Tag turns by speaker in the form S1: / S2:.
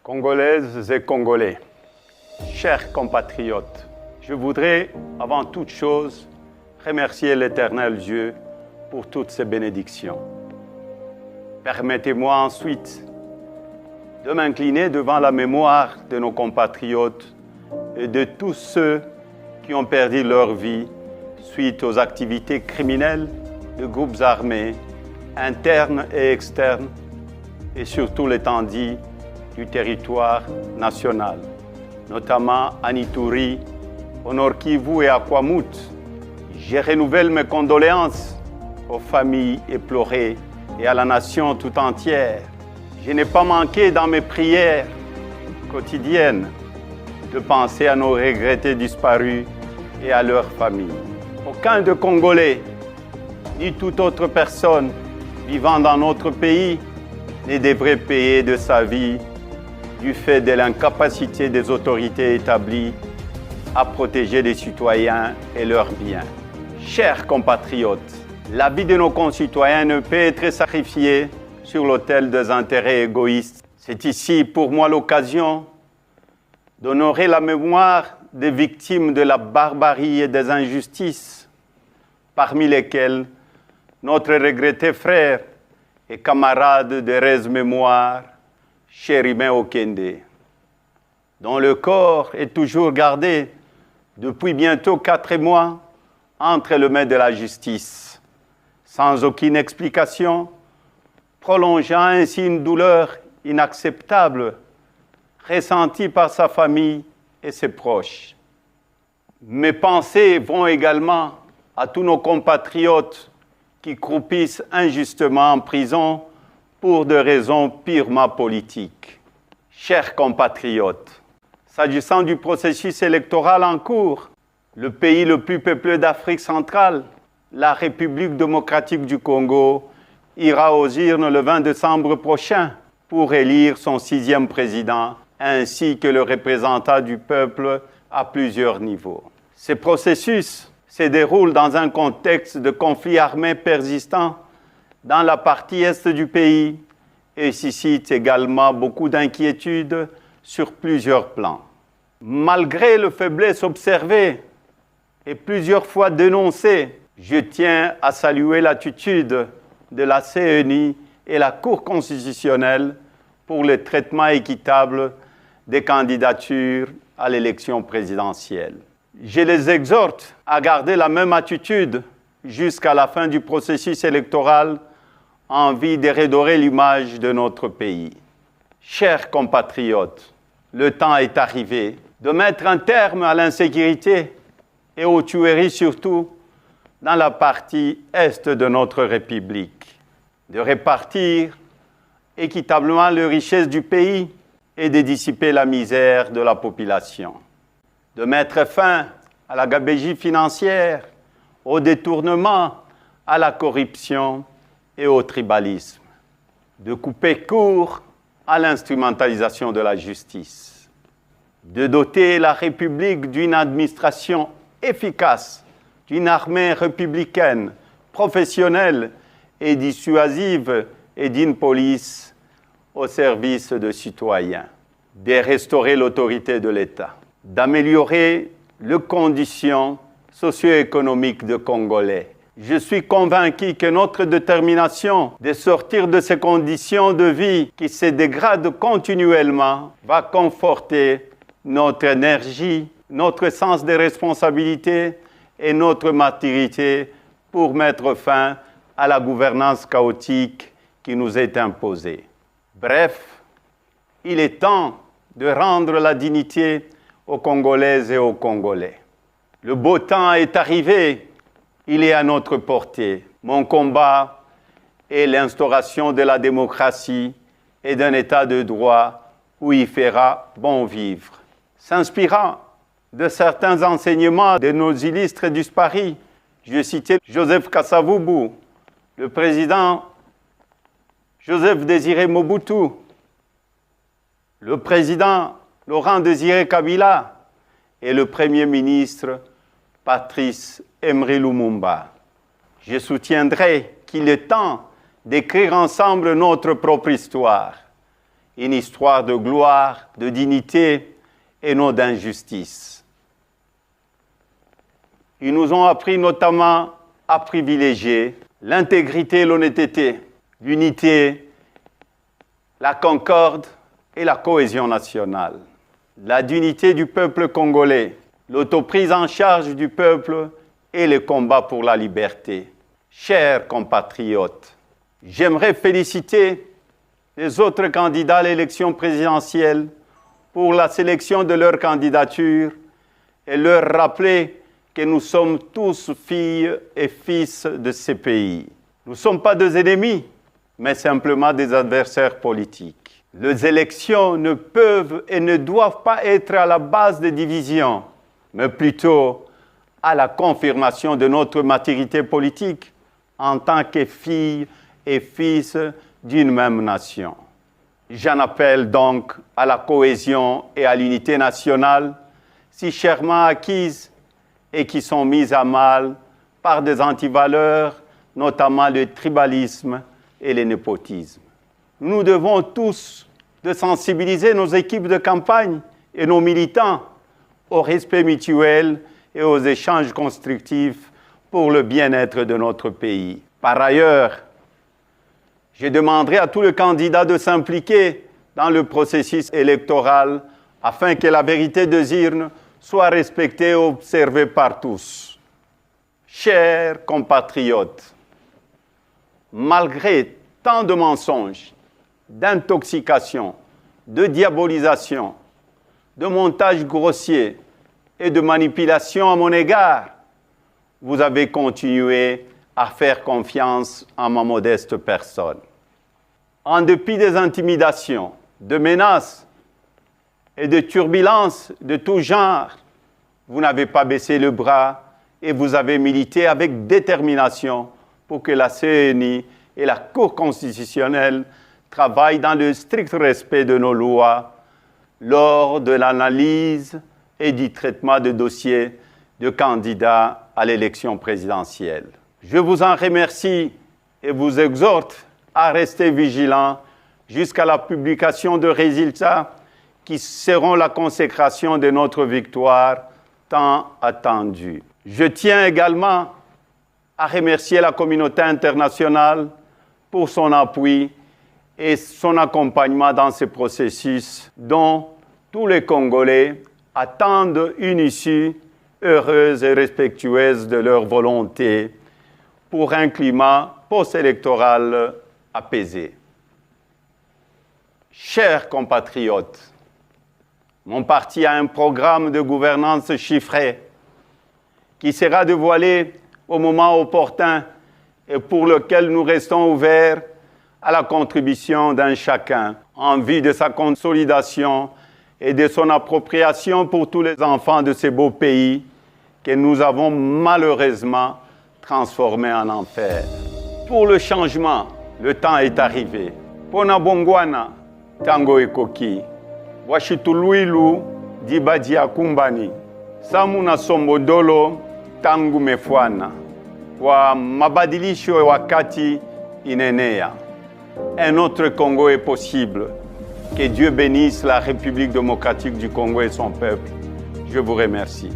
S1: Congolaises et Congolais, chers compatriotes, je voudrais, avant toute chose, remercier l'Éternel Dieu pour toutes ses bénédictions. Permettez-moi ensuite de m'incliner devant la mémoire de nos compatriotes et de tous ceux qui ont perdu leur vie suite aux activités criminelles de groupes armés, internes et externes, et surtout l'étendue du territoire national, notamment à Ituri, au Nord Kivu et à Kwamut. Je renouvelle mes condoléances aux familles éplorées et à la nation tout entière. Je n'ai pas manqué dans mes prières quotidiennes de penser à nos regrettés disparus et à leurs familles. Aucun de Congolais, ni toute autre personne vivant dans notre pays ne devrait payer de sa vie du fait de l'incapacité des autorités établies à protéger les citoyens et leurs biens. Chers compatriotes, la vie de nos concitoyens ne peut être sacrifiée sur l'autel des intérêts égoïstes. C'est ici pour moi l'occasion d'honorer la mémoire des victimes de la barbarie et des injustices, parmi lesquelles notre regretté frère et camarade de Rez-Mémoire, Chérimain Okende, dont le corps est toujours gardé depuis bientôt 4 mois entre les mains de la justice, sans aucune explication, prolongeant ainsi une douleur inacceptable ressentie par sa famille et ses proches. Mes pensées vont également à tous nos compatriotes qui croupissent injustement en prison pour des raisons purement politiques. Chers compatriotes, s'agissant du processus électoral en cours, le pays le plus peuplé d'Afrique centrale, la République démocratique du Congo, ira aux urnes le 20 décembre prochain pour élire son 6e président, ainsi que le représentant du peuple à plusieurs niveaux. Ce processus se déroule dans un contexte de conflit armé persistant dans la partie est du pays et suscite également beaucoup d'inquiétudes sur plusieurs plans. Malgré les faiblesses observées et plusieurs fois dénoncées, je tiens à saluer l'attitude de la CENI et la Cour constitutionnelle pour le traitement équitable des candidatures à l'élection présidentielle. Je les exhorte à garder la même attitude jusqu'à la fin du processus électoral en vue de redorer l'image de notre pays. Chers compatriotes, le temps est arrivé de mettre un terme à l'insécurité et aux tueries surtout dans la partie est de notre République, de répartir équitablement les richesses du pays et de dissiper la misère de la population, de mettre fin à la gabegie financière, au détournement, à la corruption et au tribalisme, de couper court à l'instrumentalisation de la justice, de doter la République d'une administration efficace, d'une armée républicaine, professionnelle et dissuasive et d'une police au service des citoyens, de restaurer l'autorité de l'État, d'améliorer les conditions socio-économiques des Congolais. Je suis convaincu que notre détermination de sortir de ces conditions de vie qui se dégradent continuellement va conforter notre énergie, notre sens de responsabilité et notre maturité pour mettre fin à la gouvernance chaotique qui nous est imposée. Bref, il est temps de rendre la dignité aux Congolaises et aux Congolais. Le beau temps est arrivé. Il est à notre portée. Mon combat est l'instauration de la démocratie et d'un état de droit où il fera bon vivre. S'inspirant de certains enseignements de nos illustres disparus, je citais Joseph Kasavubu, le président Joseph Désiré Mobutu, le président Laurent Désiré Kabila et le premier ministre Patrice Emery Lumumba. Je soutiendrai qu'il est temps d'écrire ensemble notre propre histoire une histoire de gloire, de dignité et non d'injustice. Ils nous ont appris notamment à privilégier l'intégrité et l'honnêteté, l'unité, la concorde et la cohésion nationale, la dignité du peuple congolais, l'autoprise en charge du peuple et le combat pour la liberté. Chers compatriotes, j'aimerais féliciter les autres candidats à l'élection présidentielle pour la sélection de leur candidature et leur rappeler que nous sommes tous filles et fils de ces pays. Nous ne sommes pas des ennemis, mais simplement des adversaires politiques. Les élections ne peuvent et ne doivent pas être à la base des divisions, mais plutôt à la confirmation de notre maturité politique en tant que filles et fils d'une même nation. J'en appelle donc à la cohésion et à l'unité nationale, si chèrement acquises et qui sont mises à mal par des antivaleurs, notamment le tribalisme et le népotisme. Nous devons tous de sensibiliser nos équipes de campagne et nos militants au respect mutuel et aux échanges constructifs pour le bien-être de notre pays. Par ailleurs, je demanderai à tous les candidats de s'impliquer dans le processus électoral afin que la vérité des urnes soit respectée et observée par tous. Chers compatriotes, malgré tant de mensonges, d'intoxication, de diabolisation, de montages grossiers et de manipulations à mon égard, vous avez continué à faire confiance en ma modeste personne. En dépit des intimidations, de menaces et de turbulences de tout genre, vous n'avez pas baissé le bras et vous avez milité avec détermination pour que la CENI et la Cour constitutionnelle travaillent dans le strict respect de nos lois lors de l'analyse et du traitement de dossiers de candidats à l'élection présidentielle. Je vous en remercie et vous exhorte à rester vigilants jusqu'à la publication de résultats qui seront la consécration de notre victoire tant attendue. Je tiens également à remercier la communauté internationale pour son appui et son accompagnement dans ce processus dont tous les Congolais attendent une issue heureuse et respectueuse de leur volonté pour un climat post-électoral apaisé. Chers compatriotes, mon parti a un programme de gouvernance chiffré qui sera dévoilé au moment opportun et pour lequel nous restons ouverts à la contribution d'un chacun en vue de sa consolidation et de son appropriation pour tous les enfants de ce beau pays que nous avons malheureusement transformé en enfer. Pour le changement, le temps est arrivé. Pona bongwana, tango ekoki. Washituluilu, dibadi akumbani. Samuna sombodolo, tangu mefwana. Kwa mabadilisho wakati inenea. Un autre Congo est possible. Que Dieu bénisse la République démocratique du Congo et son peuple. Je vous remercie.